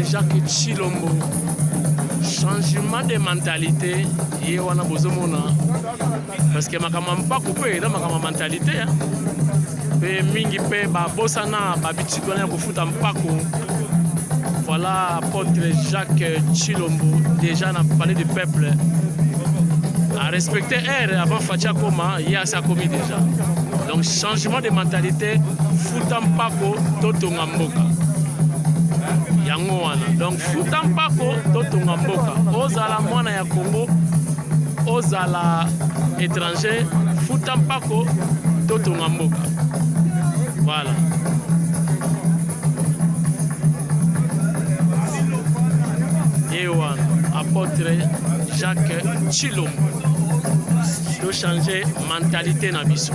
Jacques Chilombo, changement de mentalité, et on a besoin parce que ma camarade pas coupé dans ma mentalité. Mais mingi pe ba bosana ba bitikonia ko futa mpako. Voilà apôtre Jacques Chilombo, déjà n'a parlé du peuple. À respecter R avant Fatia Koma, il y a ça commis déjà. Donc changement de mentalité, futa mpako totonga mboka. Donc futa mpako totonga mboka ozala mwana ya Congo ozala étranger futa mpako totonga mboka. Voilà. Yewan apôtre Jacques Chilombo de changer mentalité na biso.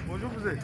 Bonjour vous êtes.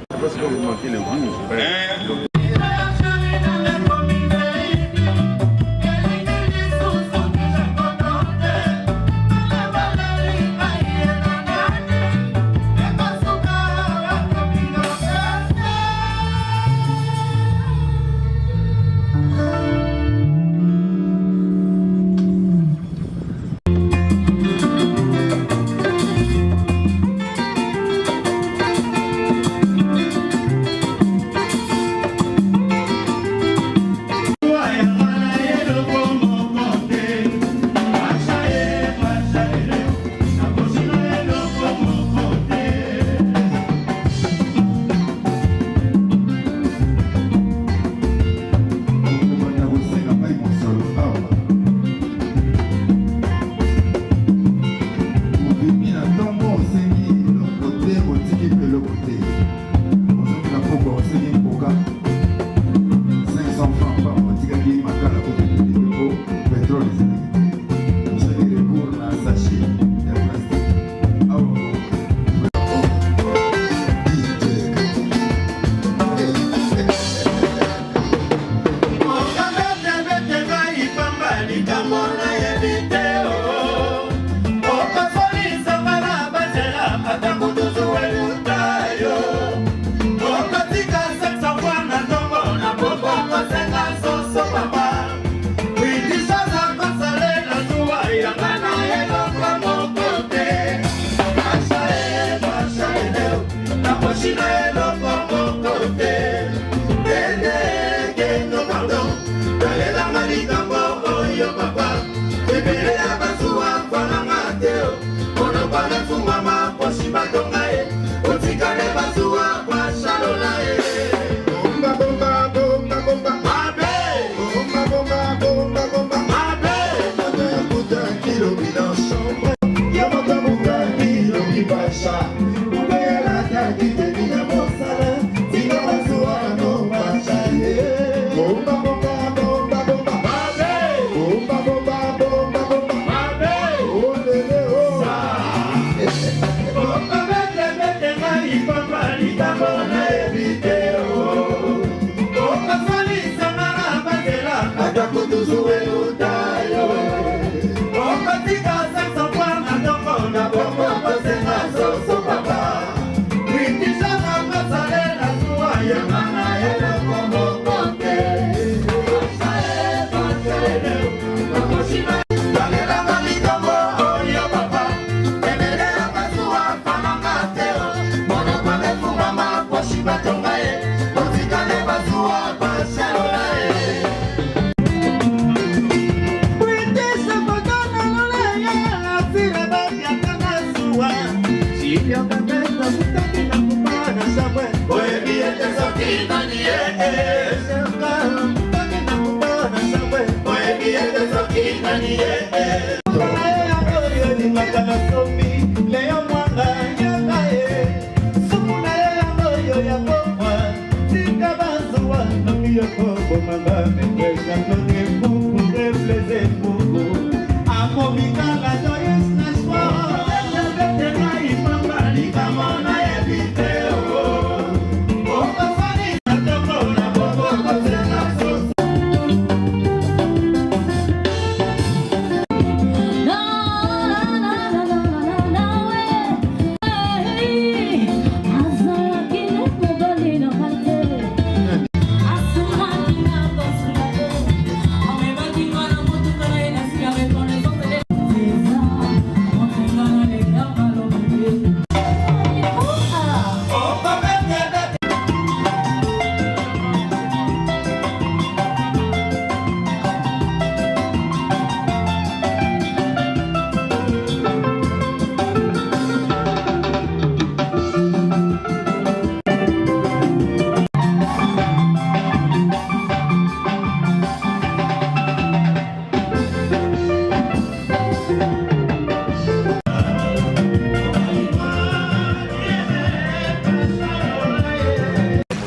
Parce que vous manquez le goût.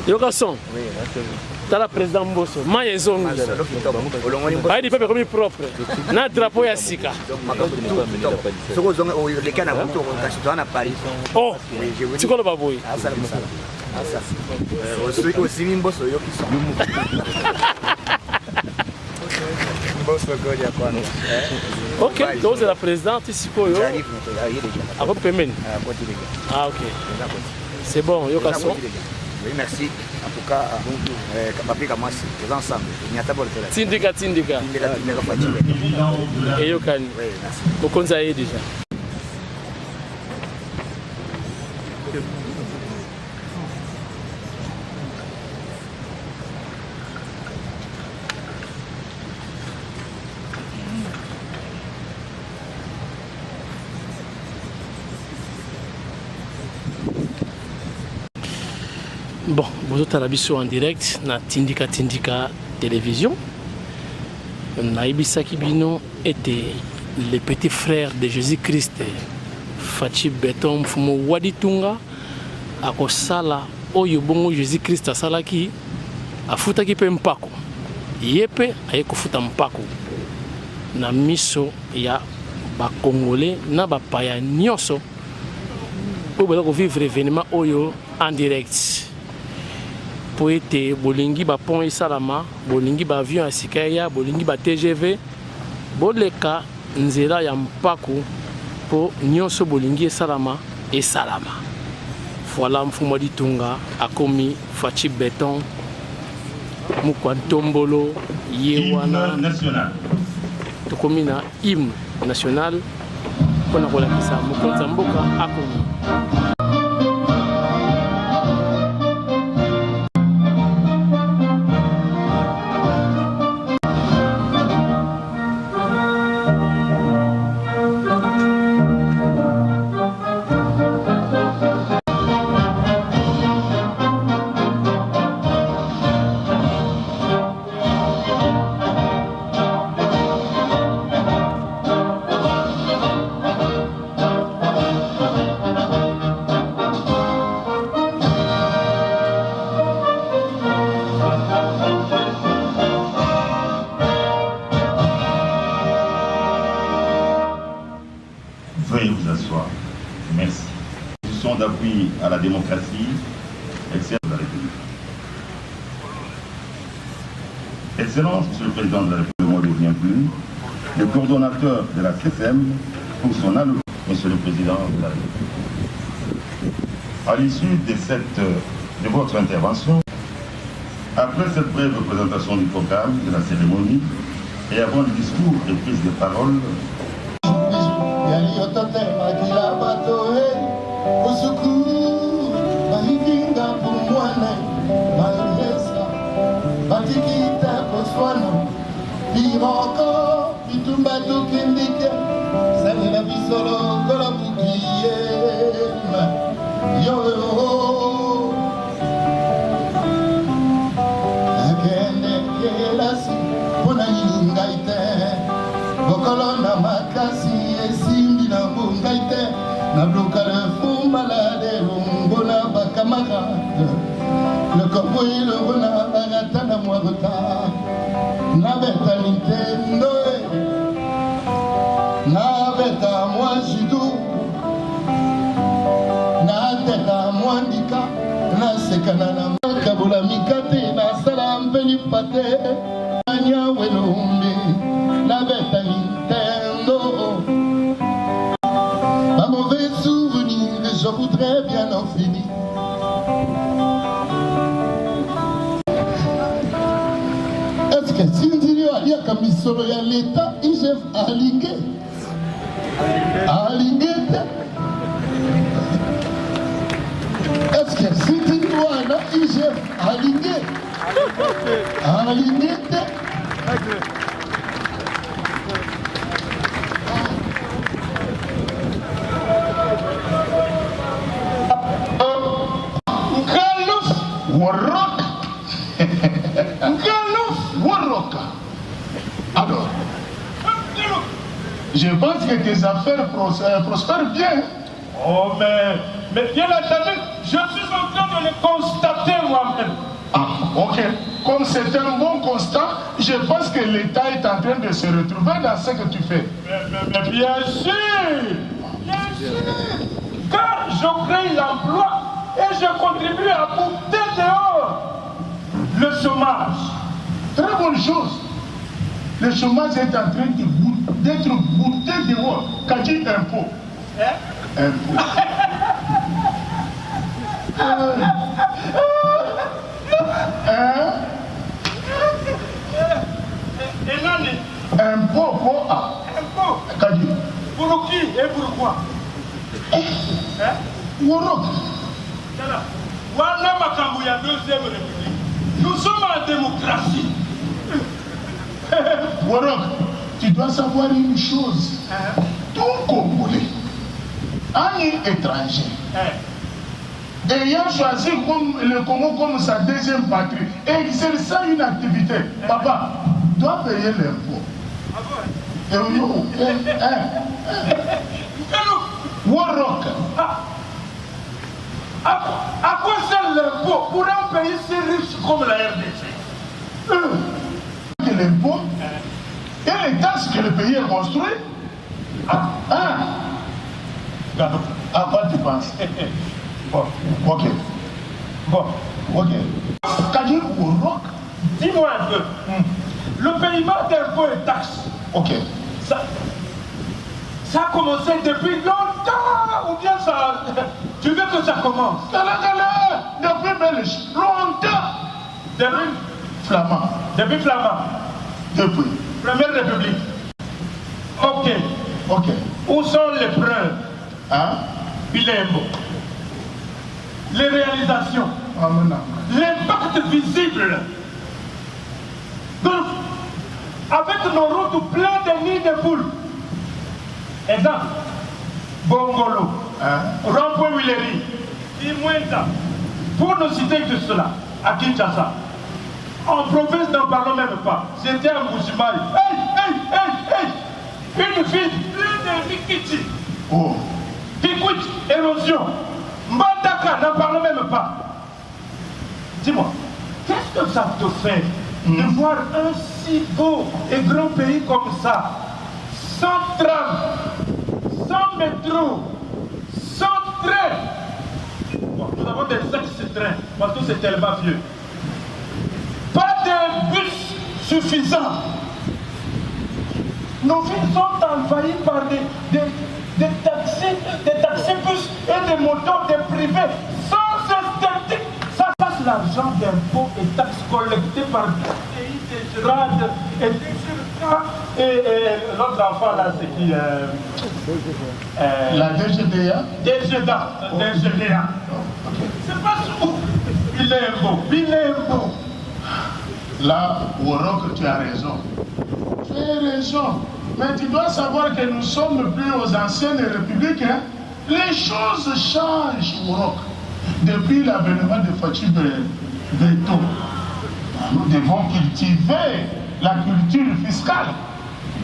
Yokason, t'as la président Mbosso, Maïzong, Aïdi Pepe comme propre, na drapeau ya Sika. Oh, tu connais pas Boy. Ok, donc c'est la présidente ici. Ah ok, c'est bon, Yokason. Oui, merci. En tout cas, papi comme moi, nous ensemble. Tindika. Et Yokani. Oui, merci. Vous conseillez déjà. Bon, vous êtes en direct na Tindika télévision. Naïbisa Kibino était le petit frère de Jésus-Christ. Fachi Beton Fumo Waditunga akosala oyo bongo Jésus-Christ asalaki afutaki pe mpako. Yepe ayekufuta mpako na miso ya ba Congolais na ba paya nyonso pour vivre événement oyo en direct. Pour être bolingi ba pont et salama, bolingi ba avion à Sikaya, bolingi ba TGV, boleka nzela ya mpako pour nyonso bolingi et salama. Voilà mfumo ditunga akomi Fachi Beton Mukwantombolo yewana tokomi na hymne national pona kolakisa mokonza mboka akomi. à la démocratie, excellence de la République. Excellence, Monsieur le Président de la République, ne revient plus, le coordonnateur de la CCM pour son allocution, Monsieur le Président de la République. À l'issue de votre intervention, après cette brève présentation du programme de la cérémonie et avant le discours et prise de parole, Bokolona makasi esimbi na mbongai te nabloka le fond malade longona bakamarade le corbeau et le renard barata na moi retard nabeta Nintendo nabeta moi judo nateka moi ndika nasekana na kabola mikate nasala mpeni pate anya welombe nabeta Nintendo. Ma mauvais souvenir, je voudrais bien en finir. Est-ce que Sindirio alia kamisolo ya l'État IGF alingue? Alingue? Est-ce que Sindirio alia IGF alingue? Alingue? Warrock. Warrock. Alors, je pense que tes affaires prospèrent bien. Oh, mais bien entendu, je suis en train de le constater moi-même. Ah, ok. Comme c'est un bon constat, je pense que l'État est en train de se retrouver dans ce que tu fais. Mais bien sûr. Car je crée l'emploi et je contribue à bouter dehors le chômage. Très bonne chose. Le chômage est en train d'être bouté dehors. Qu'a dit impôt? Impôt. Et l'année? Impôt pour A. Impôt. Qu'a dit? Pour qui et pourquoi? Warrock. Voilà ma Kambouya deuxième république. Nous sommes en démocratie. Warrock, tu dois savoir une chose. Tout Congolais, un étranger, ayant choisi le Congo comme sa deuxième patrie, exerçant une activité, papa, doit payer l'impôt. Warrock. À quoi sert l'impôt pour un pays si riche comme la RDC? L'impôt et les taxes que le pays a construit. À quoi tu penses? Bon, ok. Bon, ok. Kadir Warrock. Dis-moi un peu. Le paiement d'impôts et taxes. Ok. Ça a commencé depuis longtemps, ou bien ça... Tu veux que ça commence? Depuis Belge, longtemps. Depuis Flamand. Depuis Flamand. Depuis. Première République. Ok. Ok. Où sont les preuves? Bilembo. Les réalisations. L'impact visible. Donc, avec nos routes pleines de nids de poules. Exemple, Bongolo, Rond-Point Willery, Imwenta, pour ne citer que cela, à Kinshasa. En province, n'en parlons même pas. C'était un Moujimaï. Une ville pleine de Rikiti. Kikwit, érosion. Mbandaka, n'en parlons même pas. Dis-moi, qu'est-ce que ça te fait de voir un si beau et grand pays comme ça, sans tram, sans métro, sans train? Bon, avons des ex-trains, parce que c'est tellement vieux. Pas de bus suffisants. Nos villes sont envahies par des taxis-bus et des motos, des privés, sans esthétique. Ça passe l'argent d'impôts et taxes collectées par des pays, des grades et des surcas. Et l'autre enfant là, c'est qui La DGDA. DGDA. C'est pas où. Bilembo. Là, Worok, tu as raison. Tu as raison. Mais tu dois savoir que nous sommes plus aux anciennes républiques. Hein? Les choses changent, Worok. Depuis l'avènement de Fatou Beto, nous devons cultiver la culture fiscale.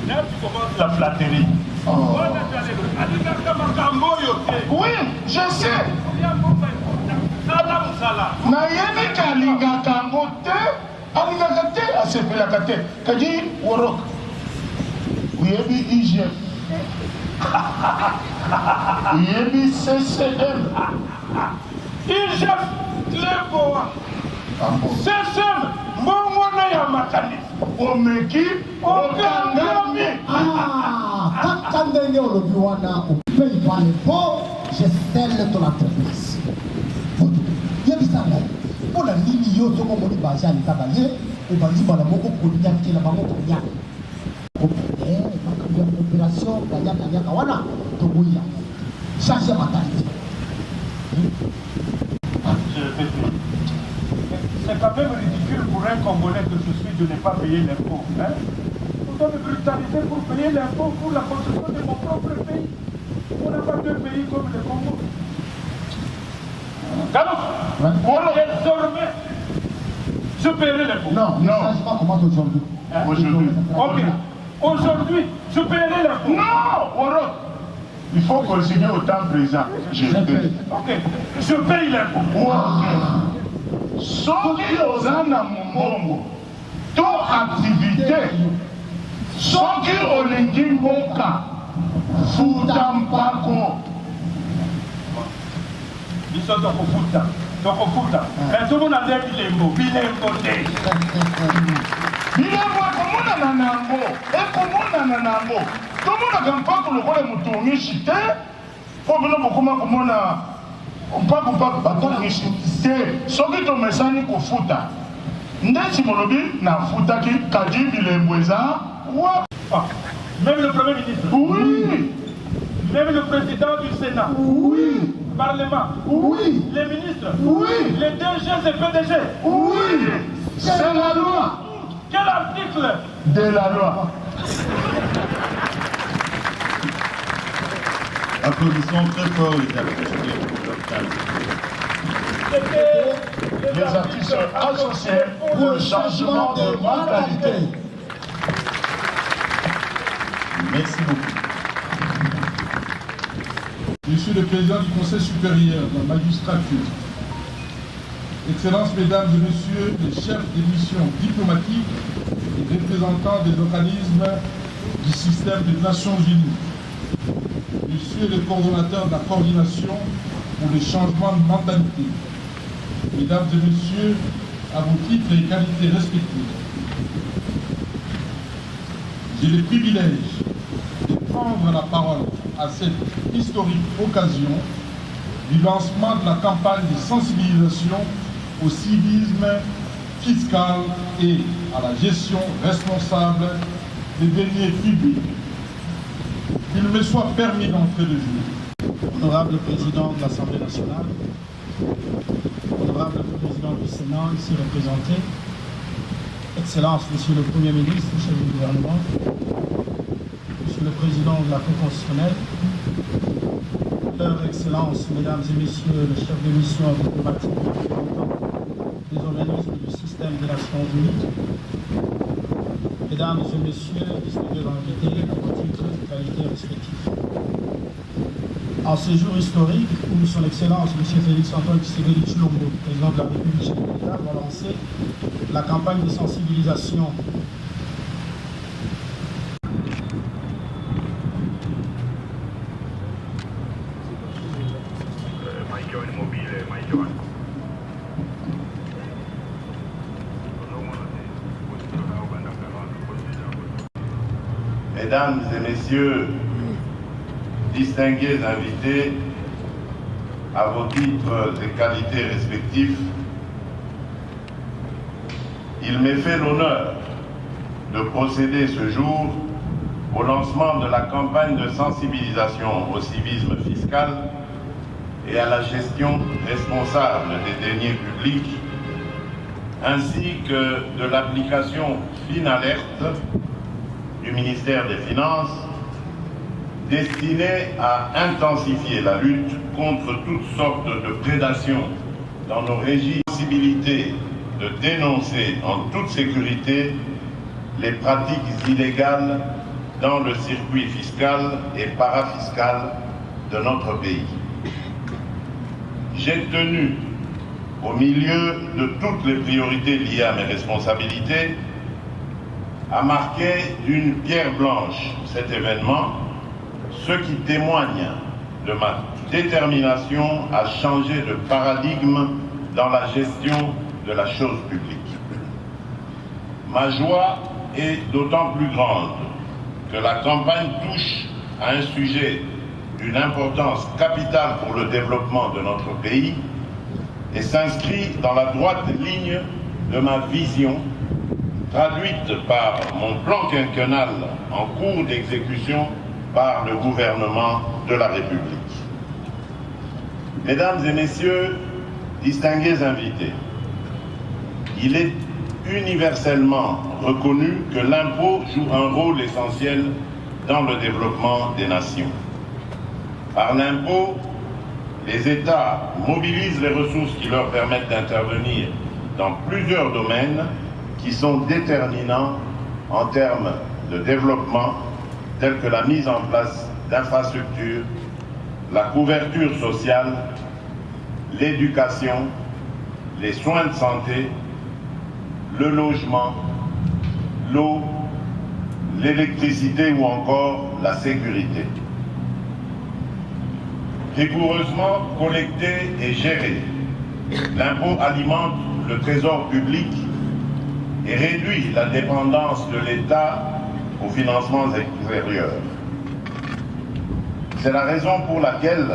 Là, tu commences la flatterie. Oh. Oui, je sais. Nayebi kalinga kangote, alinga te, asepela kate. Kaji Worok. Uyebi IGF. Uyebi CCM. IGF, Leboa. CCM, Mbongono ya makanisi. Omeki, Okangami. Kaka ndenge olobi wana opeyi pa l'impôt, je scelle ton entreprise. Yebisango, mpona nini yo soko moni baza ya leta baye, obandi bana moko koliakela bango koliaka. Makambo ya opération bayaka wana toboya. Changer mentalité. C'est quand même ridicule pour un Congolais que je suis de ne pas payer l'impôt. Hein? On doit me brutaliser pour payer l'impôt pour la construction de mon propre pays. On n'a pas deux pays comme le Congo. Galop, désormais, je paierai l'impôt. Non, le changement commence aujourd'hui. Aujourd'hui. Ok. Aujourd'hui, je paierai l'impôt. Non, Worok. Il faut consigner au temps présent. Je paye. Ok. Je paye l'impôt. Soki oza na mombongo to activité soki olingi mboka futa mpako biso tokofuta mais tomona nde bilembo te bilembo ekomonana nango tomonaka mpako lokola motongishi te po bino bokoma komona mpako batongishi te soki tomesani kofuta ndeti molobi nafutaki kadi bilembo eza wa. Même le Premier ministre. Oui. Même le président du Sénat. Oui. Le Parlement. Oui. Les ministres. Oui. Les DG et PDG. Oui. C'est la loi. Quel article? De la loi. Applaudissons très fort les artistes. Les artistes associés pour le changement de mentalité. Merci beaucoup. Monsieur le Président du Conseil supérieur de la magistrature, Excellences, Mesdames et Messieurs les chefs des missions diplomatiques et représentants des organismes du système des Nations Unies, Monsieur le coordonnateur de la coordination pour le changement de mentalité, Mesdames et Messieurs, à vos titres et qualités respectives, j'ai le privilège de prendre la parole à cette historique occasion du lancement de la campagne de sensibilisation au civisme fiscal et à la gestion responsable des deniers publics. Qu'il me soit permis d'entrer de jeu. Honorable Président de l'Assemblée nationale, Honorable Président du Sénat, ici représenté, Excellences, Monsieur le Premier ministre, chef du gouvernement, Monsieur le Président de la Cour constitutionnelle, Leur Excellence, Mesdames et Messieurs les chefs de mission diplomatiques et représentants des organismes du système des Nations Unies, Mesdames et Messieurs, distingués invités à vos titres et qualités respectifs. En ce jour historique où Son Excellence M. Félix-Antoine Tshisekedi Tshilombo, président de la République chef de l'État, va lancer la campagne de sensibilisation Mike Mobile, Mike Mesdames et Messieurs, distingués invités, à vos titres et qualités respectifs, il m'est fait l'honneur de procéder ce jour au lancement de la campagne de sensibilisation au civisme fiscal et à la gestion responsable des deniers publics, ainsi que de l'application Fine Alerte du ministère des Finances, destinée à intensifier la lutte contre toutes sortes de prédations dans nos régimes, possibilité de dénoncer en toute sécurité les pratiques illégales dans le circuit fiscal et parafiscal de notre pays. J'ai tenu, au milieu de toutes les priorités liées à mes responsabilités, à marquer d'une pierre blanche cet événement, ce qui témoigne de ma détermination à changer de paradigme dans la gestion de la chose publique. Ma joie est d'autant plus grande que la campagne touche à un sujet d'une importance capitale pour le développement de notre pays et s'inscrit dans la droite ligne de ma vision, traduite par mon plan quinquennal en cours d'exécution par le gouvernement de la République. Mesdames et Messieurs, distingués invités, il est universellement reconnu que l'impôt joue un rôle essentiel dans le développement des nations. Par l'impôt, les États mobilisent les ressources qui leur permettent d'intervenir dans plusieurs domaines qui sont déterminants en termes de développement, tels que la mise en place d'infrastructures, la couverture sociale, l'éducation, les soins de santé, le logement, l'eau, l'électricité ou encore la sécurité. Rigoureusement collecté et géré, l'impôt alimente le trésor public et réduit la dépendance de l'État aux financements extérieurs. C'est la raison pour laquelle,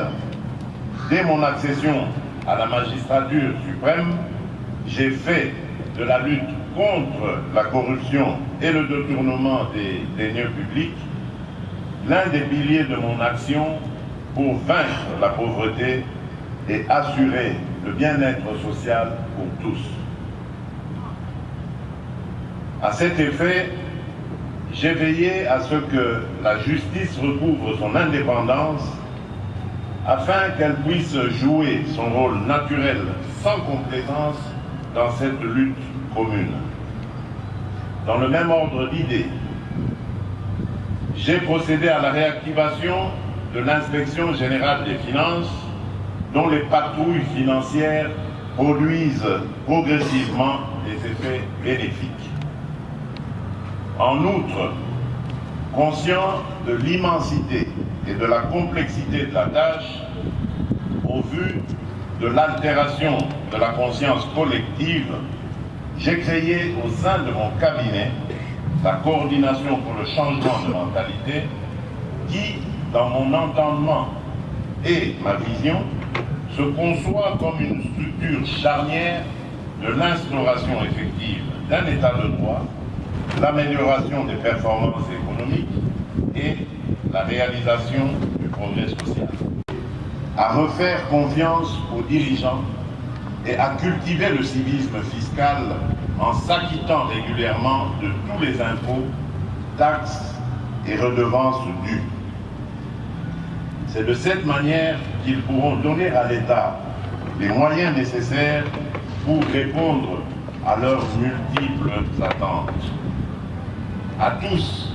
dès mon accession à la magistrature suprême, j'ai fait de la lutte contre la corruption et le détournement des deniers publics l'un des piliers de mon action pour vaincre la pauvreté et assurer le bien-être social pour tous. À cet effet, j'ai veillé à ce que la justice recouvre son indépendance afin qu'elle puisse jouer son rôle naturel sans complaisance dans cette lutte commune. Dans le même ordre d'idées, j'ai procédé à la réactivation de l'Inspection générale des finances, dont les patrouilles financières produisent progressivement des effets bénéfiques. En outre, conscient de l'immensité et de la complexité de la tâche, au vu de l'altération de la conscience collective, j'ai créé au sein de mon cabinet la coordination pour le changement de mentalité qui, dans mon entendement et ma vision, se conçoit comme une structure charnière de l'instauration effective d'un état de droit, l'amélioration des performances économiques et la réalisation du progrès social. À refaire confiance aux dirigeants et à cultiver le civisme fiscal en s'acquittant régulièrement de tous les impôts, taxes et redevances dues. C'est de cette manière qu'ils pourront donner à l'État les moyens nécessaires pour répondre à leurs multiples attentes. À tous,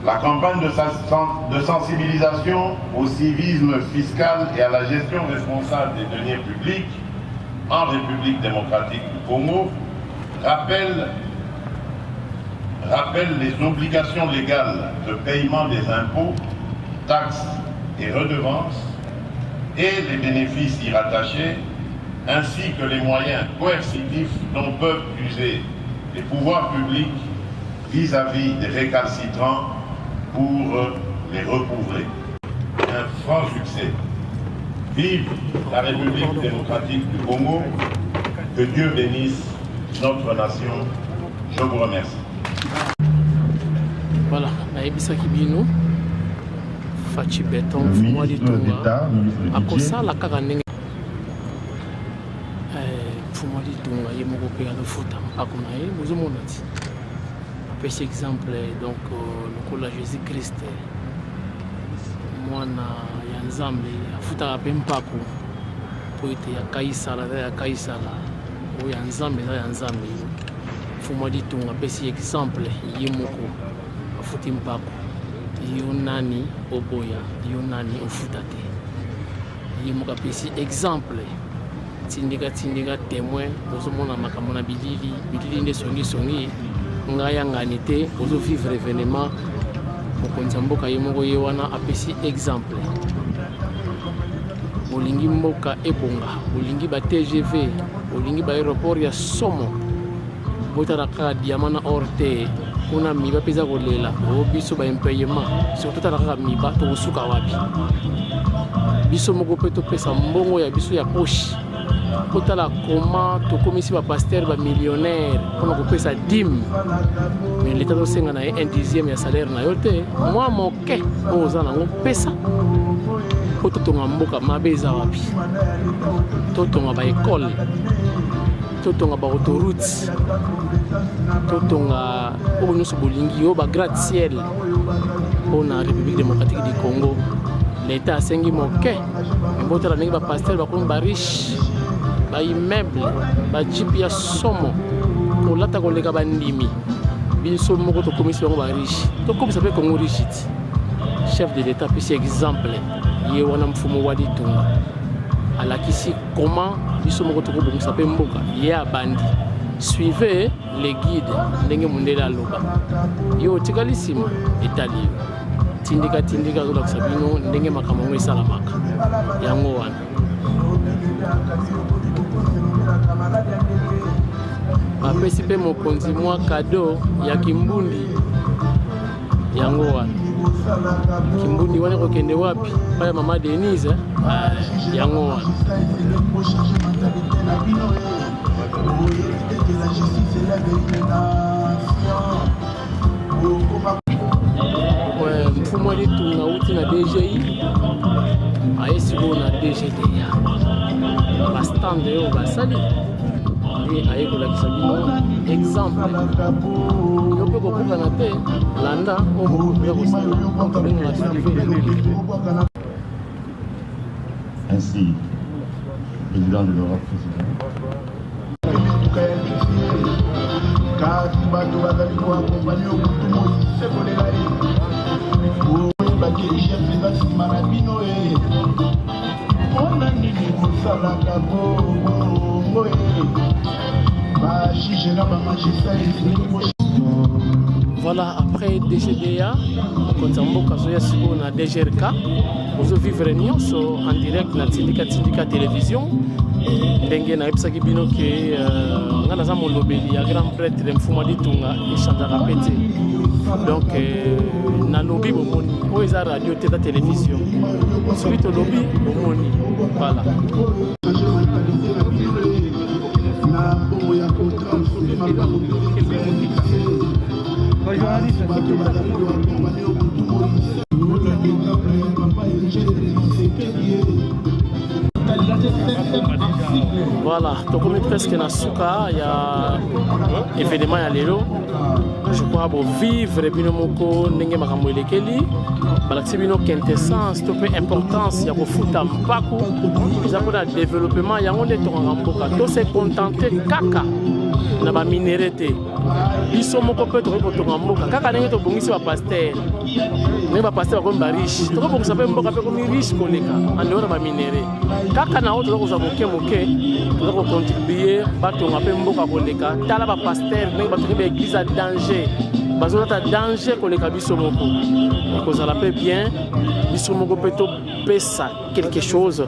la campagne de sensibilisation au civisme fiscal et à la gestion responsable des deniers publics en République démocratique du Congo rappelle les obligations légales de paiement des impôts, taxes et redevances et les bénéfices y rattachés, ainsi que les moyens coercitifs dont peuvent user les pouvoirs publics vis-à-vis des récalcitrants pour les recouvrer. Un franc succès. Vive la République démocratique du Congo. Que Dieu bénisse notre nation. Je vous remercie. Voilà, Naïbisa Kibino, Fachi Beton, Fumwa Litunga, Akosa la Kaganeng. Fumwa Litunga, Yemoko Pega de Fouta, Akonae, Muzumonati. Petit exemple, donc, le collège Jésus-Christ, moi, Yanzambe, Fouta Pempako, pour être à Kaïsala, ou Yanzambe, Yanzambe. Fumwa Litunga, petit exemple, Yemoko. Futimpako yonani oboya yonani ofutate yemoka pesi exemple tindika témoin ozomona makambo na bilili nde songi ngaya ngani te ozo vivre événement mokonzi mboka yemoko ye wana apesi exemple olingi mboka ebonga olingi ba TGV olingi ba aéroport ya somo botala kaka diamana orte kuna miba peza kolela o biso ba impayement surtout tala kaka miba to suka wapi biso moko pe to pesa mbongo ya biso ya poche kotala koma to komisi ba pasteur ba millionnaire pona ko pesa dim mais l'état to senga na 1/10 ya salaire na yote moi moke oza nango pesa po to tonga mboka mabeza wapi to tonga ba école to tonga ba autoroute totonga obo nyonso bolingi yo ba gratte-ciel mpona République démocratique du Congo l'état asengi moke mbotala ndenge bapasteur bakomi bariche baimmeuble bajipe ya somo kolata koleka bandimi biso moko tokomisi bango bariche tokomisa mpe Congo riche ti chef de l'état apesi exemple ye wana mfumu wa Litunga alakisi comment biso moko tokobongisa mpe mboka ye abandi. Suivez les guides ndenge mundela loba yo tikali sima etali tindika zola kusabino ndenge makambo esalamaka yango wana bapesi mpe mokonzi mwa kado ya kimbundi yango wana kimbundi wana kokende wapi paya mama Denise yango wana Mfumo Litunga uti na DGI aesibo na DGDA bastand yo basali e ayekolakisa bino exemple yo mpe kokokana te landa omokoya kosala okobenga na Ainsi, président de l'Europe, président. Voilà, après DGDA, on continue à DGRK. Vous vivez en direct na Tindika Télévision. Ndenge na epsaki bino ke ngana za molobeli ya grand prêtre Mfuma Litunga echangeaka pete. Donc na lobby bomoni oyo eza radio te ta télévision. Soki to lobby bomoni. Voilà. Voilà, donc on est presque dans Souka, il y a événement à l'élo. Je crois que vivre Binomoko Nenge Makamwele Keli, c'est une quintessence, toute importance, il y a Futa Mpaku, il y a un développement, il y a un détournement, tout s'est contenté kaka. Na ba minéralité biso moko pe to ko mboka kaka ndenge to bongisi ba pasteur ne ba pasteur ba ko ba riche to ko bongisa pe mboka pe ko mi riche koleka ande ona ba minéré kaka na oto ko za moke to ko contribuer ba to ngape mboka koleka tala ba pasteur ndenge ba to be église à danger bazo ta danger koleka biso moko ko za la pe bien biso moko pe to pesa quelque chose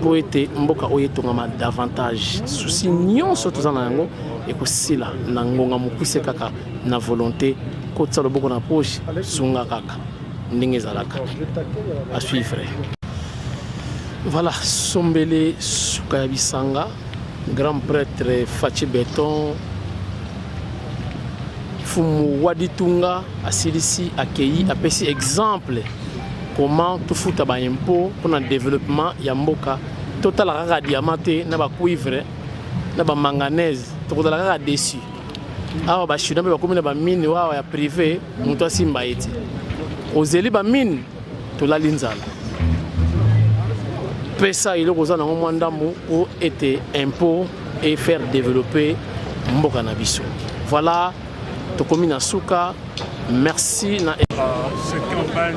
pour être mboka oyetongama davantage souci nyonso tozana yango ekosila na ngonga mokuse kaka na volonté kotsala boko na poche sunga kaka ndenge ezalaka à suivre. Voilà, Sombele Souka Bisanga, grand prêtre Fachi Beton, Fumu Waditunga, Asilisi Akei, apesi exemple comment tout fout à impôt pour le développement Yamboka, total rara diamanté, n'a pas cuivre, n'a pas manganèse, tout la rara dessus. Ah, bah, je suis dans le commune de mine, ou privé, mon toit simbaïti. Aux élèves à mine, tout la linzala. Pesa, il y a un moment où était impôt et faire développer Mboka Nabiso. Voilà, tout comme Souka, merci. Cette campagne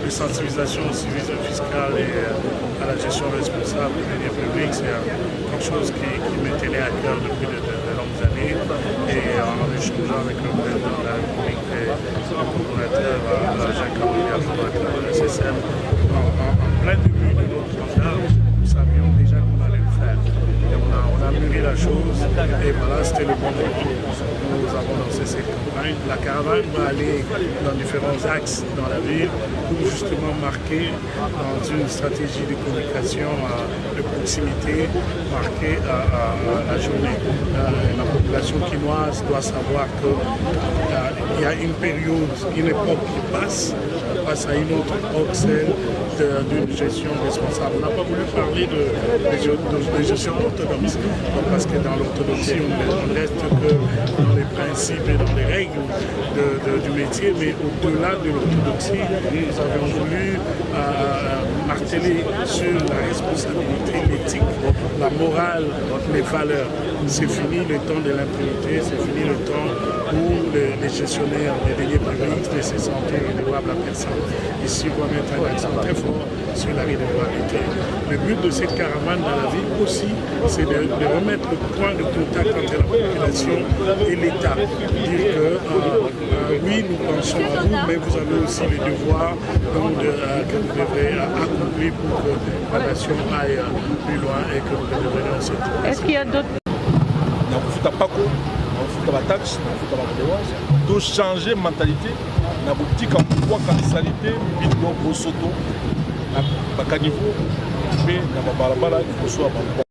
de sensibilisation au civisme fiscal et à la gestion responsable des biens publics, c'est quelque chose qui me tenait à cœur depuis de longues années. Et en échangeant avec le président de la République et le coordonnateur Jacques-Aurélien de la SSM, en plein début de notre mandat, nous savions déjà qu'on allait le faire. Et on a mûri la chose et voilà, c'était le bon moment. Nous avons lancé cette campagne. La caravane va aller dans différents axes dans la ville pour justement marquer dans une stratégie de communication de proximité, marquer la journée. La population quinoise doit savoir qu'il y a une période, une époque qui passe à une autre époque, celle d'une gestion responsable. On n'a pas voulu parler de gestion orthodoxe, parce que dans l'orthodoxie, on reste que dans les principes et dans les règles du métier, mais au-delà de l'orthodoxie, nous avons voulu marteler sur la responsabilité, l'éthique, la morale, les valeurs. C'est fini le temps de l'impunité, c'est fini le temps où les gestionnaires des deniers publics ne se sentaient redevables à personne. Ici, on va mettre un accent très fort sur la redevabilité. Le but de cette caravane dans la ville aussi, c'est de remettre le point de contact entre la population et l'État. Dire que oui, nous pensons à vous, mais vous avez aussi les devoirs que vous devrez accomplir pour que la nation aille plus loin et que vous devriez aussi. Est-ce qu'il y a d'autres? De changer mentalité, na boutique en quoi qualité, bidon au soto, na bakanivo, mais na babalabala, il faut soit